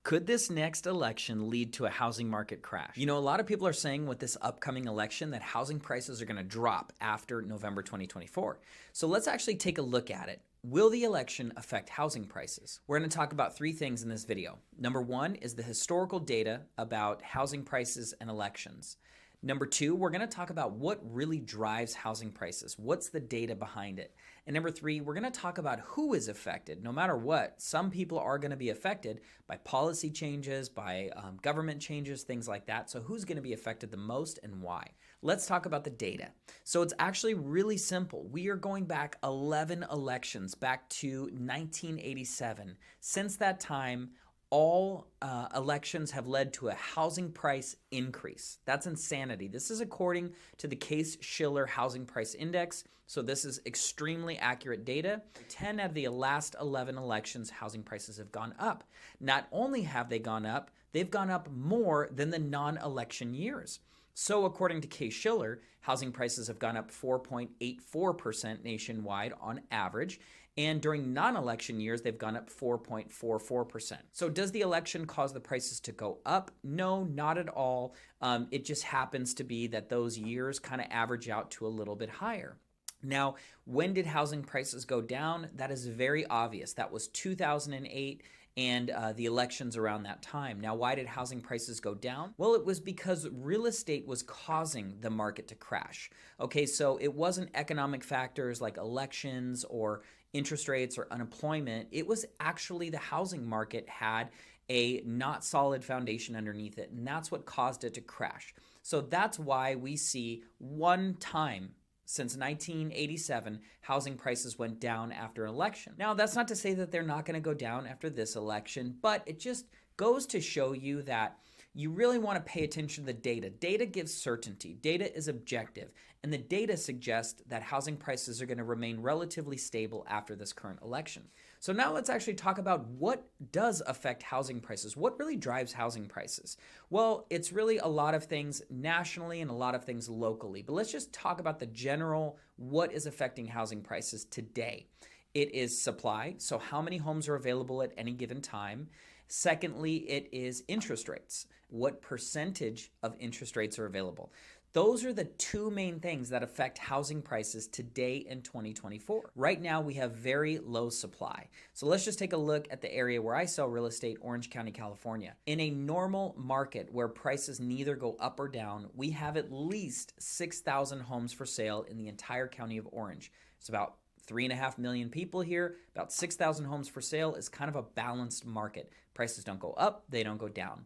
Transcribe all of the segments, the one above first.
Could this next election lead to a housing market crash? You know, a lot of people are saying with this upcoming election that housing prices are going to drop after November 2024. So let's actually take a look at it. Will the election affect housing prices? We're going to talk about three things in this video. Number one is the historical data about housing prices and elections. Number two, we're going to talk about what really drives housing prices. What's the data behind it? And number three, we're going to talk about who is affected. No matter what, some people are going to be affected by policy changes, by government changes, things like that. So who's going to be affected the most and why? Let's talk about the data. So it's actually really simple. We are going back 11 elections, back to 1987. Since that time, all elections have led to a housing price increase. That's insanity. This is according to the Case-Shiller Housing Price Index. So this is extremely accurate data. 10 out of the last 11 elections, housing prices have gone up. Not only have they gone up, they've gone up more than the non-election years. So according to Case-Shiller, housing prices have gone up 4.84% nationwide on average. And during non-election years, they've gone up 4.44%. So does the election cause the prices to go up? No, not at all. It just happens to be that those years kind of average out to a little bit higher. Now, when did housing prices go down? That is very obvious. That was 2008 and the elections around that time. Now, why did housing prices go down? Well, it was because real estate was causing the market to crash. Okay, so it wasn't economic factors like elections or interest rates or unemployment. It was actually the housing market had a not solid foundation underneath it, and that's what caused it to crash. So that's why we see one time since 1987, housing prices went down after an election. Now, that's not to say that they're not going to go down after this election, but it just goes to show you that you really want to pay attention to the data. Data gives certainty. Data is objective. And the data suggests that housing prices are going to remain relatively stable after this current election. So now let's actually talk about what does affect housing prices. What really drives housing prices? Well, it's really a lot of things nationally and a lot of things locally. But let's just talk about the general what is affecting housing prices today. It is supply, so how many homes are available at any given time. Secondly, it is interest rates. What percentage of interest rates are available? Those are the two main things that affect housing prices today in 2024. Right now, we have very low supply. So let's just take a look at the area where I sell real estate, Orange County, California. In a normal market where prices neither go up or down, we have at least 6,000 homes for sale in the entire county of Orange. It's about 3.5 million people here, about 6,000 homes for sale is kind of a balanced market. Prices don't go up, they don't go down.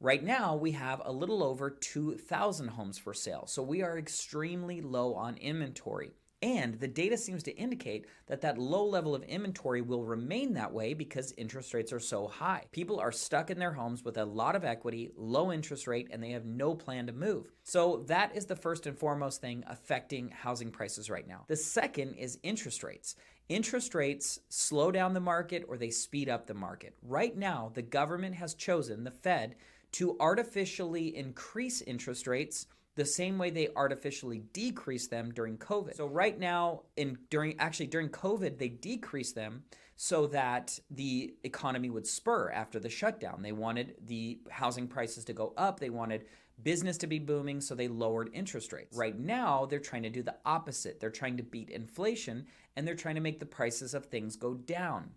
Right now, we have a little over 2,000 homes for sale, so we are extremely low on inventory. And the data seems to indicate that that low level of inventory will remain that way because interest rates are so high. People are stuck in their homes with a lot of equity, low interest rate, and they have no plan to move. So that is the first and foremost thing affecting housing prices right now. The second is interest rates. Interest rates slow down the market or they speed up the market. Right now, the government has chosen, the Fed, to artificially increase interest rates the same way they artificially decreased them during COVID. So right now, during COVID, they decreased them so that the economy would spur after the shutdown. They wanted the housing prices to go up. They wanted business to be booming, so they lowered interest rates. Right now, they're trying to do the opposite. They're trying to beat inflation, and they're trying to make the prices of things go down.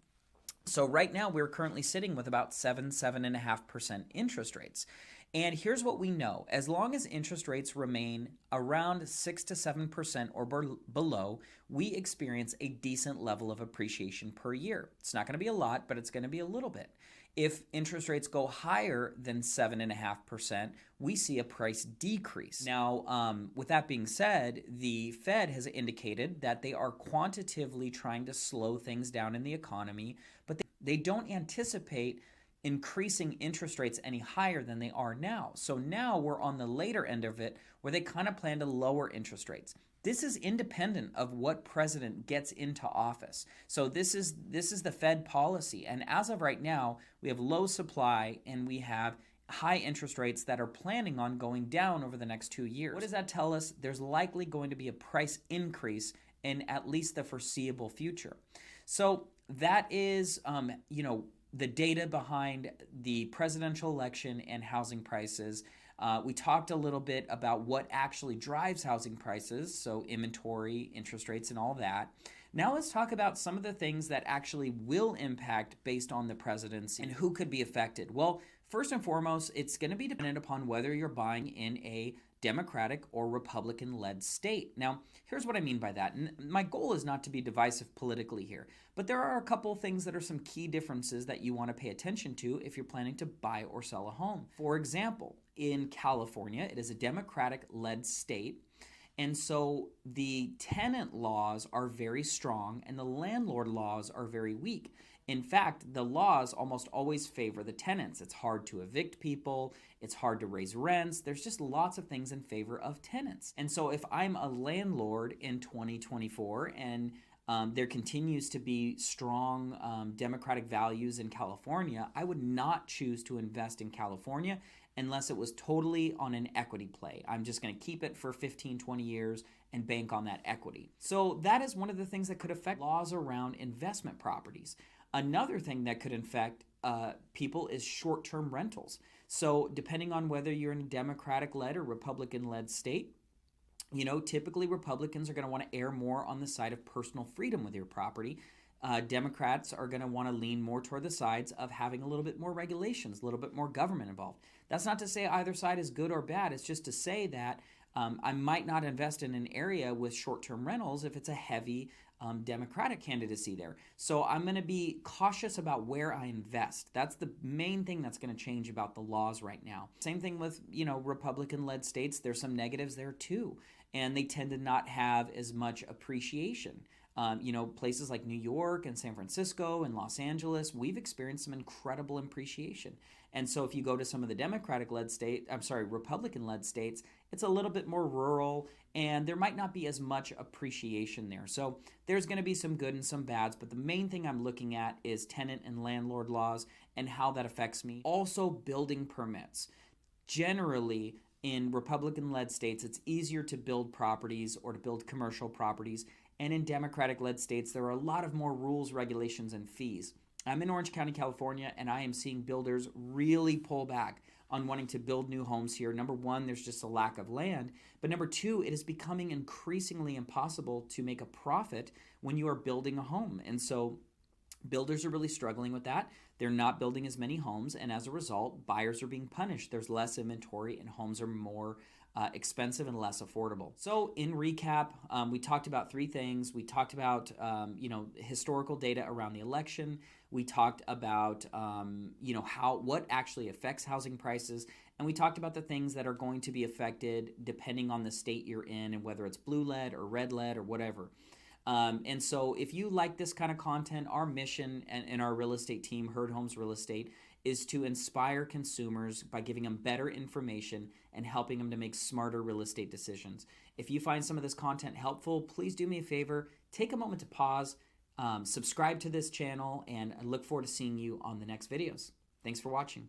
So right now, we're currently sitting with about 7.5% interest rates. And here's what we know. As long as interest rates remain around 6 to 7% or below, we experience a decent level of appreciation per year. It's not going to be a lot, but it's going to be a little bit. If interest rates go higher than 7.5%, we see a price decrease. Now, with that being said, the Fed has indicated that they are quantitatively trying to slow things down in the economy, but they don't anticipate increasing interest rates any higher than they are now. So now we're on the later end of it where they kind of plan to lower interest rates. This is independent of what president gets into office. So this is the Fed policy. And as of right now, we have low supply and we have high interest rates that are planning on going down over the next 2 years. What does that tell us? There's likely going to be a price increase in at least the foreseeable future. So that is, the data behind the presidential election and housing prices. We talked a little bit about what actually drives housing prices, so inventory, interest rates, and all that. Now let's talk about some of the things that actually will impact based on the presidency and who could be affected. Well, first and foremost, it's going to be dependent upon whether you're buying in a Democratic or Republican-led state. Now, here's what I mean by that. And my goal is not to be divisive politically here, but there are a couple of things that are some key differences that you want to pay attention to if you're planning to buy or sell a home. For example, in California, it is a Democratic-led state. And so the tenant laws are very strong and the landlord laws are very weak. In fact, the laws almost always favor the tenants. It's hard to evict people. It's hard to raise rents. There's just lots of things in favor of tenants. And so if I'm a landlord in 2024 and there continues to be strong democratic values in California, I would not choose to invest in California unless it was totally on an equity play. I'm just going to keep it for 15, 20 years and bank on that equity. So that is one of the things that could affect laws around investment properties. Another thing that could affect people is short-term rentals. So depending on whether you're in a Democratic-led or Republican-led state, you know, typically Republicans are going to want to err more on the side of personal freedom with your property. Democrats are going to want to lean more toward the sides of having a little bit more regulations, a little bit more government involved. That's not to say either side is good or bad. It's just to say that I might not invest in an area with short-term rentals if it's a heavy Democratic candidacy there. So I'm going to be cautious about where I invest. That's the main thing that's going to change about the laws right now. Same thing with, you know, Republican-led states. There's some negatives there too, and they tend to not have as much appreciation. You know, places like New York and San Francisco and Los Angeles, we've experienced some incredible appreciation. And so if you go to some of the Republican-led states, it's a little bit more rural and there might not be as much appreciation there. So there's going to be some good and some bads, but the main thing I'm looking at is tenant and landlord laws and how that affects me. Also, building permits. Generally, in Republican-led states, it's easier to build properties or to build commercial properties. And in Democratic-led states, there are a lot of more rules, regulations, and fees. I'm in Orange County, California, and I am seeing builders really pull back on wanting to build new homes here. Number one, there's just a lack of land. But number two, it is becoming increasingly impossible to make a profit when you are building a home. And so builders are really struggling with that. They're not building as many homes, and as a result, buyers are being punished. There's less inventory, and homes are more expensive and less affordable. So in recap, we talked about three things. We talked about historical data around the election. We talked about what actually affects housing prices, and we talked about the things that are going to be affected depending on the state you're in and whether it's blue-led or red-led or whatever. And so if you like this kind of content, our mission and our real estate team, Herd Homes Real Estate, is to inspire consumers by giving them better information and helping them to make smarter real estate decisions. If you find some of this content helpful, please do me a favor, take a moment to pause, subscribe to this channel, and I look forward to seeing you on the next videos. Thanks for watching.